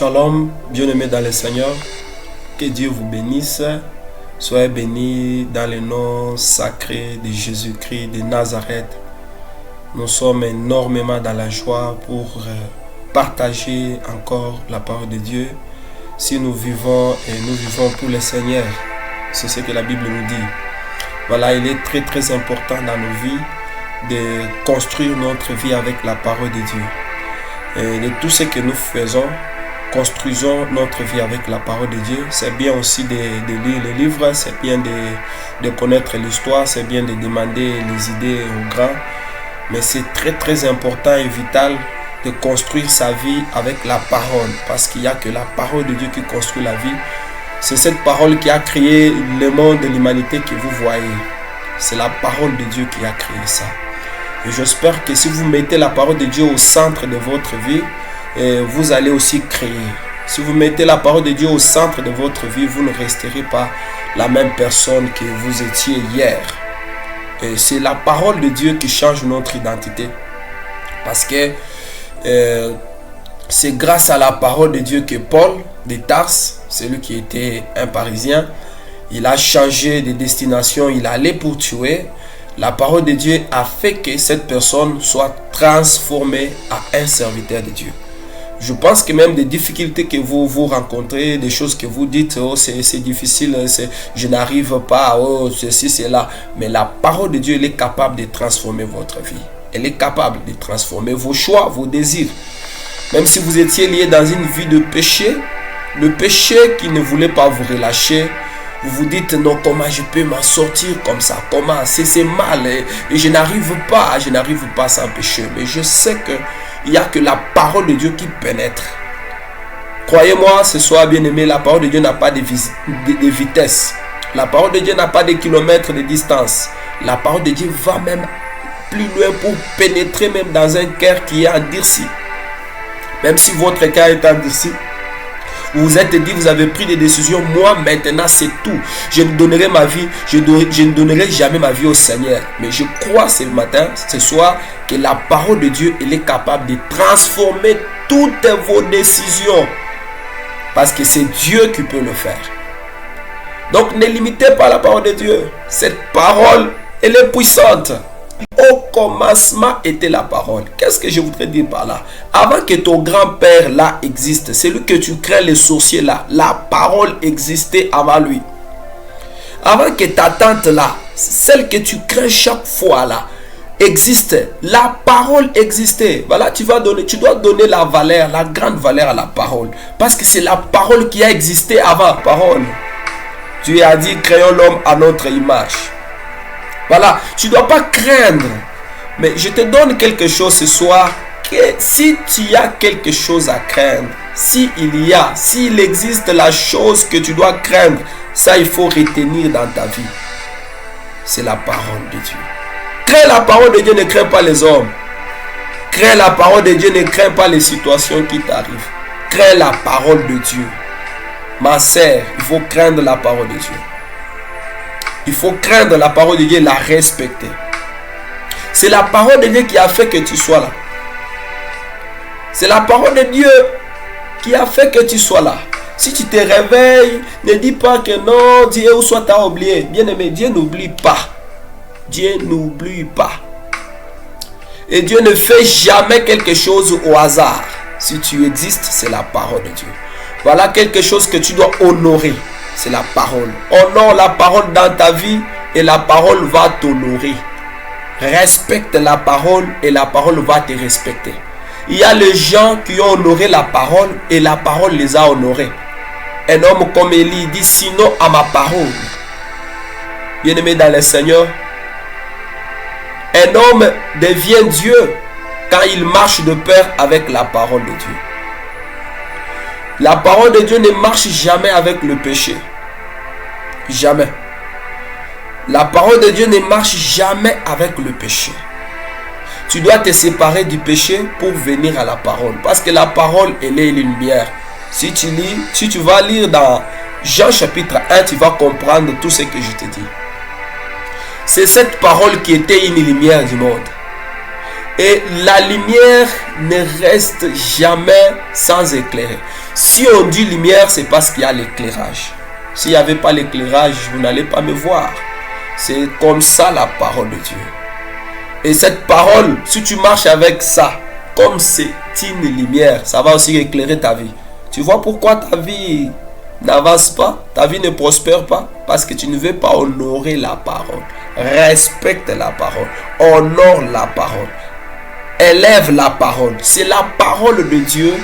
Shalom, bien-aimés dans le Seigneur, que Dieu vous bénisse. Soyez bénis dans le nom sacré de Jésus-Christ de Nazareth. Nous sommes énormément dans la joie pour partager encore la parole de Dieu. Si nous vivons et nous vivons pour le Seigneur, c'est ce que la Bible nous dit. Voilà, il est très très important dans nos vies de construire notre vie avec la parole de Dieu. Et de tout ce que nous faisons, construisons notre vie avec la parole de Dieu. C'est bien aussi de lire les livres, c'est bien de connaître l'histoire, c'est bien de demander les idées aux grands. Mais c'est très très important et vital de construire sa vie avec la parole. Parce qu'il n'y a que la parole de Dieu qui construit la vie. C'est cette parole qui a créé le monde et l'humanité que vous voyez. C'est la parole de Dieu qui a créé ça. Et j'espère que si vous mettez la parole de Dieu au centre de votre vie, vous allez aussi créer. Si vous mettez la parole de Dieu au centre de votre vie, vous ne resterez pas la même personne que vous étiez hier. Et c'est la parole de Dieu qui change notre identité. Parce que c'est grâce à la parole de Dieu que Paul de Tarse, celui qui était un Parisien, il a changé de destination, il allait pour tuer. La parole de Dieu a fait que cette personne soit transformée à un serviteur de Dieu. Je pense que même des difficultés que vous rencontrez, des choses que vous dites, oh c'est difficile, je n'arrive pas, oh ceci, cela. Mais la parole de Dieu, elle est capable de transformer votre vie. Elle est capable de transformer vos choix, vos désirs. Même si vous étiez lié dans une vie de péché, le péché qui ne voulait pas vous relâcher, vous vous dites non, comment je peux m'en sortir comme ça, comment c'est mal et je n'arrive pas sans péché. Mais je sais que il n'y a que la parole de Dieu qui pénètre. Croyez-moi, ce soir bien aimé, la parole de Dieu n'a pas de vitesse. La parole de Dieu n'a pas de kilomètres de distance. La parole de Dieu va même plus loin pour pénétrer même dans un cœur qui est endurci. Même si votre cœur est endurci, vous vous êtes dit, vous avez pris des décisions, moi maintenant c'est tout. Je donnerai ma vie, je ne donnerai jamais ma vie au Seigneur. Mais je crois ce matin, ce soir, que la parole de Dieu, elle est capable de transformer toutes vos décisions. Parce que c'est Dieu qui peut le faire. Donc ne limitez pas la parole de Dieu. Cette parole, elle est puissante. Au commencement était la parole. Qu'est-ce que je voudrais dire par là? Avant que ton grand-père là existe, celui que tu crains, les sorciers là, la parole existait avant lui. Avant que ta tante là, celle que tu crains chaque fois là, existe, la parole existait. Voilà, tu dois donner la valeur, la grande valeur à la parole. Parce que c'est la parole qui a existé avant. Parole. Dieu a dit, créons l'homme à notre image. Voilà, tu ne dois pas craindre. Mais je te donne quelque chose ce soir. Que si tu as quelque chose à craindre, s'il existe la chose que tu dois craindre, ça il faut retenir dans ta vie. C'est la parole de Dieu. Crains la parole de Dieu, ne crains pas les hommes. Crains la parole de Dieu, ne crains pas les situations qui t'arrivent. Crains la parole de Dieu. Ma sœur, il faut craindre la parole de Dieu. Il faut craindre la parole de Dieu et la respecter. C'est la parole de Dieu qui a fait que tu sois là. C'est la parole de Dieu qui a fait que tu sois là. Si tu te réveilles, ne dis pas que non, Dieu ou soit t'a oublié. Bien aimé, Dieu n'oublie pas. Dieu n'oublie pas. Et Dieu ne fait jamais quelque chose au hasard. Si tu existes, c'est la parole de Dieu. Voilà quelque chose que tu dois honorer. C'est la parole. Honore la parole dans ta vie et la parole va t'honorer. Respecte la parole et la parole va te respecter. Il y a les gens qui ont honoré la parole et la parole les a honorés. Un homme comme Élie dit, sinon à ma parole. Bien-aimé dans le Seigneur, un homme devient Dieu quand il marche de pair avec la parole de Dieu. La parole de Dieu ne marche jamais avec le péché. Jamais. La parole de Dieu ne marche jamais avec le péché. Tu dois te séparer du péché pour venir à la parole. Parce que la parole, elle est une lumière. Si tu vas lire dans Jean chapitre 1, tu vas comprendre tout ce que je te dis. C'est cette parole qui était une lumière du monde. Et la lumière ne reste jamais sans éclairer. Si on dit lumière, c'est parce qu'il y a l'éclairage. S'il n'y avait pas l'éclairage, vous n'allez pas me voir. C'est comme ça la parole de Dieu. Et cette parole, si tu marches avec ça, comme c'est une lumière, ça va aussi éclairer ta vie. Tu vois pourquoi ta vie n'avance pas, ta vie ne prospère pas? Parce que tu ne veux pas honorer la parole. Respecte la parole. Honore la parole. Élève la parole. C'est la parole de Dieu